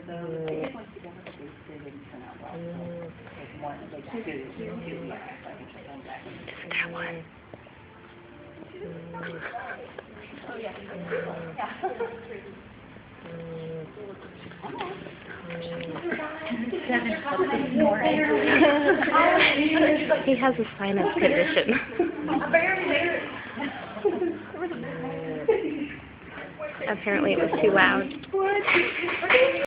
That one. He has a sinus condition. Apparently it was too loud.